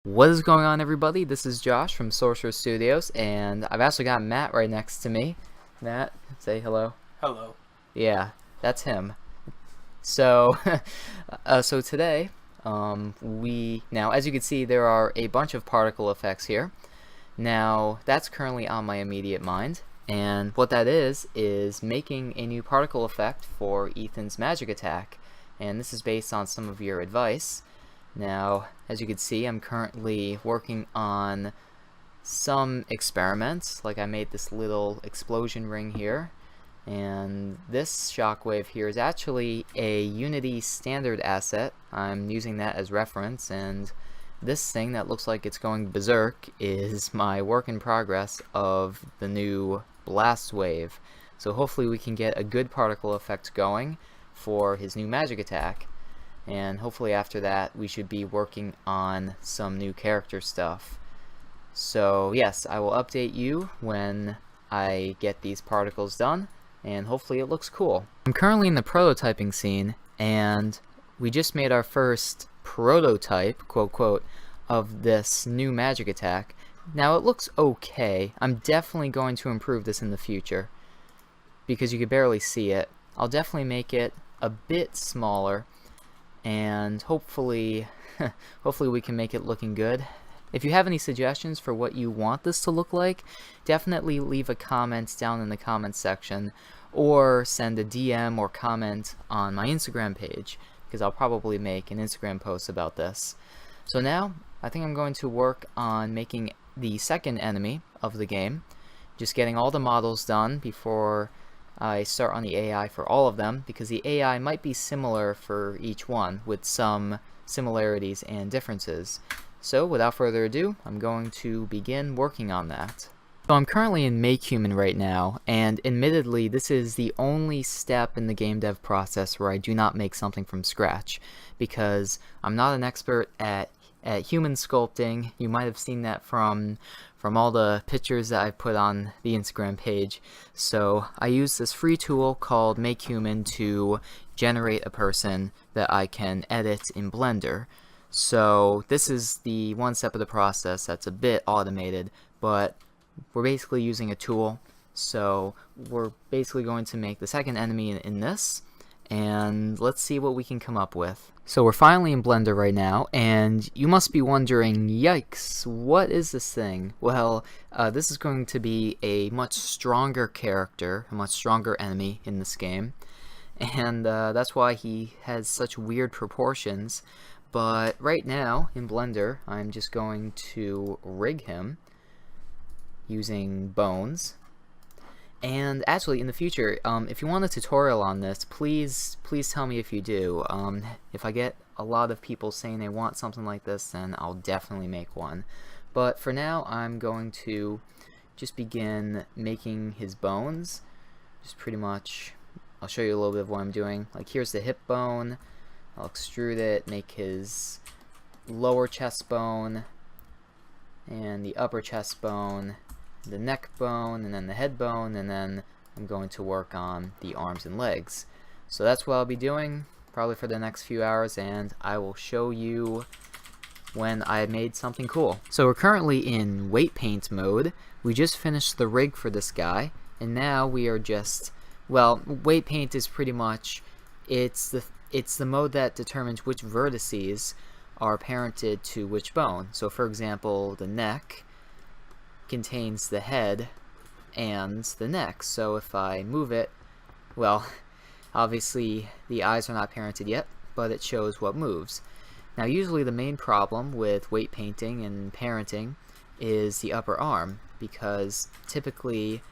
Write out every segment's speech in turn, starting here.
What is going on, everybody? This is Josh from Sorcerer Studios, and I've actually got Matt right next to me. Matt, say hello. Hello. Yeah, that's him. So, so today, now as you can see, there are a bunch of particle effects here. Now, that's currently on my immediate mind, and what that is making a new particle effect for Ethan's magic attack, and this is based on some of your advice. Now, as you can see, I'm currently working on some experiments. Like, I made this little explosion ring here, and this shockwave here is actually a Unity standard asset. I'm using that as reference, and this thing that looks like it's going berserk is my work in progress of the new blast wave. So hopefully we can get a good particle effect going for his new magic attack. And hopefully after that we should be working on some new character stuff. So yes, I will update you when I get these particles done, and hopefully it looks cool. I'm currently in the prototyping scene, and we just made our first prototype, quote quote, of this new magic attack. Now it looks okay. I'm definitely going to improve this in the future, because you can barely see it. I'll definitely make it a bit smaller, and hopefully we can make it looking good. If you have any suggestions for what you want this to look like, definitely leave a comment down in the comments section, or send a DM or comment on my Instagram page, because I'll probably make an Instagram post about this. So now I think I'm going to work on making the second enemy of the game, just getting all the models done before I start on the AI for all of them, because the AI might be similar for each one, with some similarities and differences. So without further ado, I'm going to begin working on that. So I'm currently in MakeHuman right now, and admittedly this is the only step in the game dev process where I do not make something from scratch, because I'm not an expert at human sculpting. You might have seen that from all the pictures that I've put on the Instagram page. So I use this free tool called MakeHuman to generate a person that I can edit in Blender. So this is the one step of the process that's a bit automated, but we're basically using a tool. So we're basically going to make the second enemy in this, and let's see what we can come up with. So we're finally in Blender right now, and you must be wondering, yikes, what is this thing? Well, this is going to be a much stronger character, a much stronger enemy in this game, and that's why he has such weird proportions. But right now, in Blender, I'm just going to rig him using bones. And actually, in the future, if you want a tutorial on this, please tell me if you do. If I get a lot of people saying they want something like this, then I'll definitely make one. But for now, I'm going to just begin making his bones. Just pretty much, I'll show you a little bit of what I'm doing. Like, here's the hip bone. I'll extrude it, make his lower chest bone, and the upper chest bone, the neck bone, and then the head bone, and then I'm going to work on the arms and legs. So that's what I'll be doing probably for the next few hours, and I will show you when I made something cool. So we're currently in weight paint mode. We just finished the rig for this guy, and now we are just, well, weight paint is pretty much, it's the mode that determines which vertices are parented to which bone. So for example, the neck contains the head and the neck. So if I move it, well, obviously the eyes are not parented yet, but it shows what moves. Now usually the main problem with weight painting and parenting is the upper arm, because typically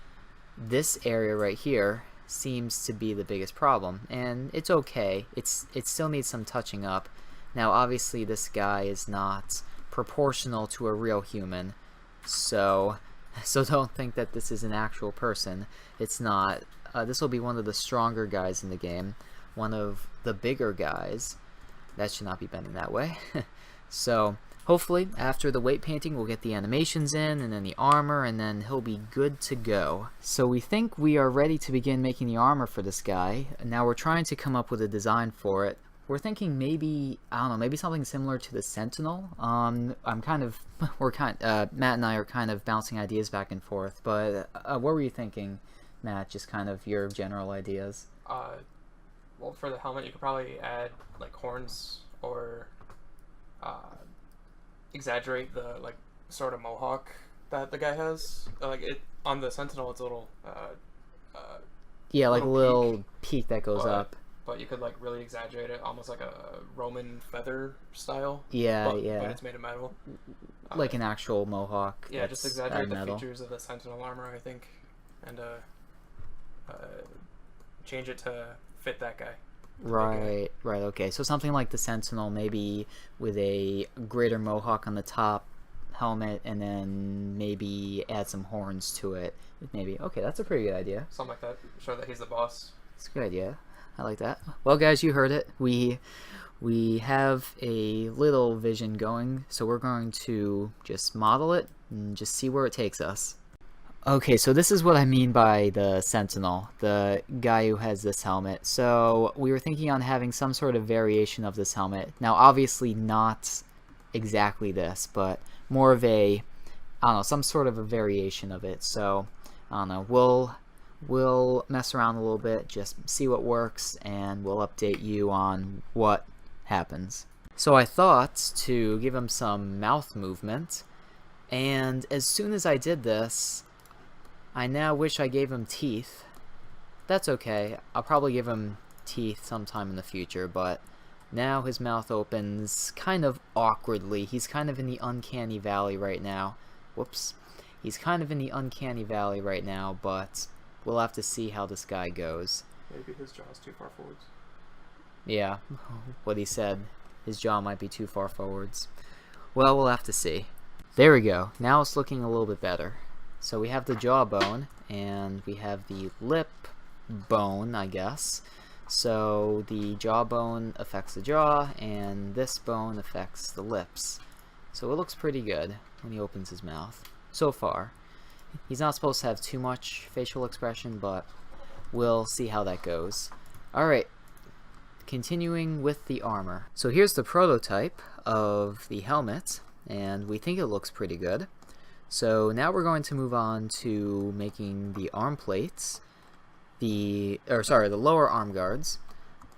this area right here seems to be the biggest problem, and it's okay. It still needs some touching up. Now obviously this guy is not proportional to a real human, so don't think that this is an actual person. It's not. This will be one of the stronger guys in the game, one of the bigger guys. That should not be bending that way. So hopefully after the weight painting we'll get the animations in, and then the armor, and then he'll be good to go. So we think we are ready to begin making the armor for this guy. Now we're trying to come up with a design for it. we're thinking maybe, I don't know, maybe something similar to the Sentinel. I'm kind of, Matt and I are kind of bouncing ideas back and forth, but what were you thinking, Matt? Just kind of your general ideas. Well, for the helmet, you could probably add like horns or exaggerate the like sort of mohawk that the guy has. Like it on the Sentinel, it's a little Yeah, like a little peak, peak that goes up. But you could like really exaggerate it, almost like a Roman feather style. Yeah, but yeah. it's made of metal. Like an actual mohawk. Yeah, just exaggerate the metal. features of the Sentinel armor, I think, and change it to fit that guy. Right, right, okay. So something like the Sentinel, maybe with a greater mohawk on the top helmet, and then maybe add some horns to it. Maybe. Okay, that's a pretty good idea. Something like that. Show that he's the boss. It's a good idea. I like that. Well, guys, you heard it. We have a little vision going, so we're going to just model it and just see where it takes us. Okay, so this is what I mean by the Sentinel, the guy who has this helmet. So we were thinking on having some sort of variation of this helmet. Now, obviously not exactly this, but more of a, I don't know, some sort of a variation of it. So, I don't know, we'll mess around a little bit, just see what works, and we'll update you on what happens. So I thought to give him some mouth movement, and as soon as I did this, I now wish I gave him teeth. That's okay. I'll probably give him teeth sometime in the future, but now his mouth opens kind of awkwardly. He's kind of in the uncanny valley right now. Whoops. He's kind of in the uncanny valley right now, but we'll have to see how this guy goes. Maybe his jaw's too far forwards. Yeah, what he said. His jaw might be too far forwards. Well, we'll have to see. There we go. Now it's looking a little bit better. So we have the jawbone, and we have the lip bone, I guess. So the jawbone affects the jaw, and this bone affects the lips. So it looks pretty good when he opens his mouth, so far. He's not supposed to have too much facial expression, but we'll see how that goes. Alright, continuing with the armor. So here's the prototype of the helmet, and we think it looks pretty good. So now we're going to move on to making the arm plates, the lower arm guards,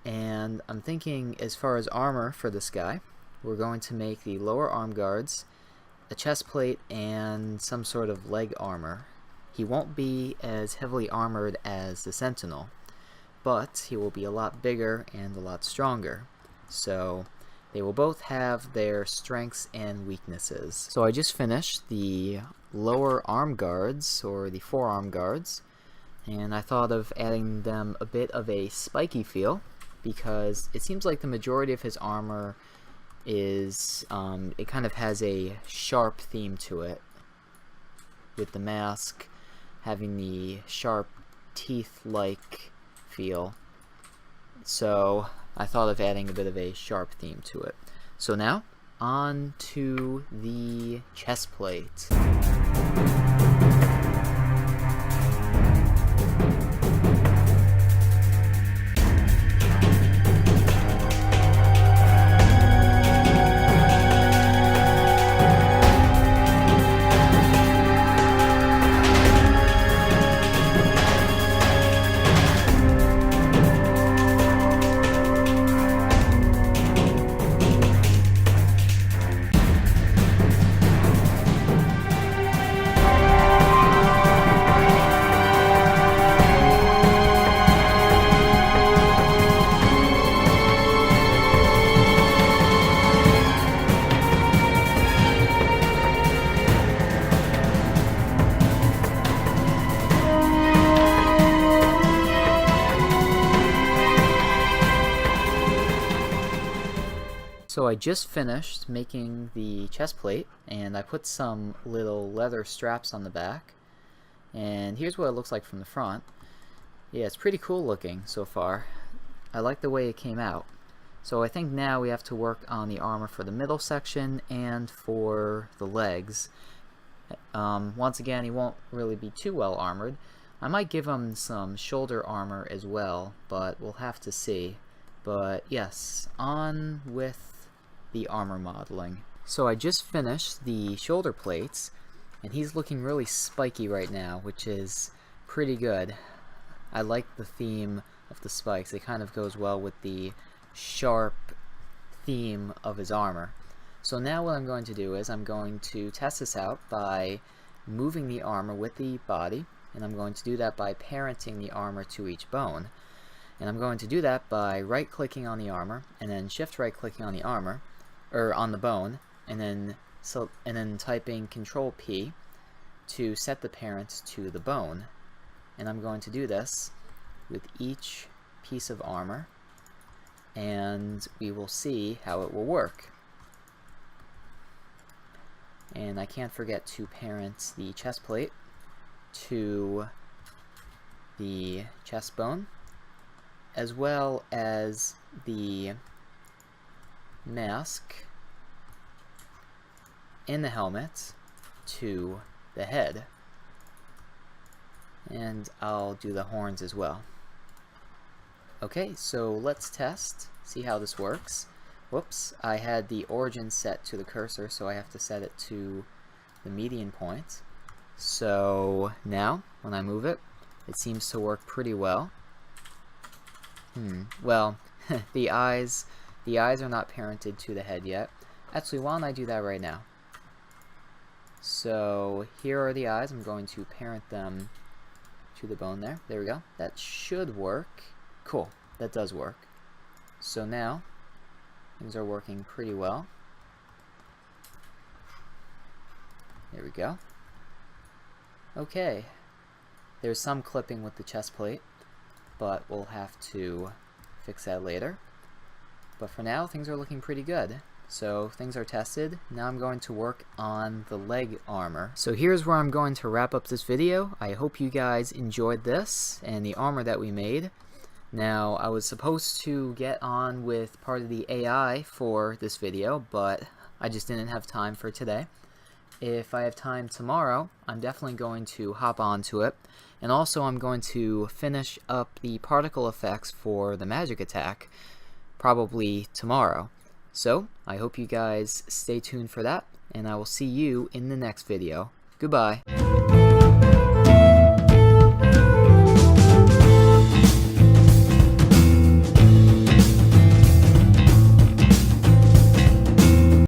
and I'm thinking as far as armor for this guy, we're going to make the lower arm guards, a chest plate, and some sort of leg armor. He won't be as heavily armored as the Sentinel, but he will be a lot bigger and a lot stronger. So they will both have their strengths and weaknesses. So I just finished the lower arm guards, or the forearm guards, and I thought of adding them a bit of a spiky feel, because it seems like the majority of his armor is, it kind of has a sharp theme to it, with the mask having the sharp teeth-like feel. So I thought of adding a bit of a sharp theme to it. So now, on to the chest plate. So I just finished making the chest plate, and I put some little leather straps on the back, and here's what it looks like from the front. Yeah, it's pretty cool looking so far. I like the way it came out. So I think now we have to work on the armor for the middle section and for the legs. Once again, he won't really be too well armored. I might give him some shoulder armor as well, but we'll have to see. But yes, on with the armor modeling. So I just finished the shoulder plates, and he's looking really spiky right now, which is pretty good. I like the theme of the spikes. It kind of goes well with the sharp theme of his armor. So now what I'm going to do is I'm going to test this out by moving the armor with the body, and I'm going to do that by parenting the armor to each bone. And I'm going to do that by right-clicking on the armor, and then shift right-clicking on the armor, or on the bone, and then typing Control P to set the parent to the bone. And I'm going to do this with each piece of armor, and we will see how it will work. And I can't forget to parent the chest plate to the chest bone, as well as the mask and the helmet to the head. And I'll do the horns as well. Okay, so let's test, see how this works. Whoops, I had the origin set to the cursor, so I have to set it to the median point. So now, when I move it, it seems to work pretty well. Well, the eyes are not parented to the head yet. Actually, why don't I do that right now? So here are the eyes. I'm going to parent them to the bone there. There we go. That should work. Cool. That does work. So now things are working pretty well. There we go. Okay. There's some clipping with the chest plate, but we'll have to fix that later. But for now, things are looking pretty good. So things are tested. Now I'm going to work on the leg armor. So here's where I'm going to wrap up this video. I hope you guys enjoyed this and the armor that we made. Now, I was supposed to get on with part of the AI for this video, but I just didn't have time for today. If I have time tomorrow, I'm definitely going to hop onto it. And also I'm going to finish up the particle effects for the magic attack, probably tomorrow. So, I hope you guys stay tuned for that, and I will see you in the next video. Goodbye.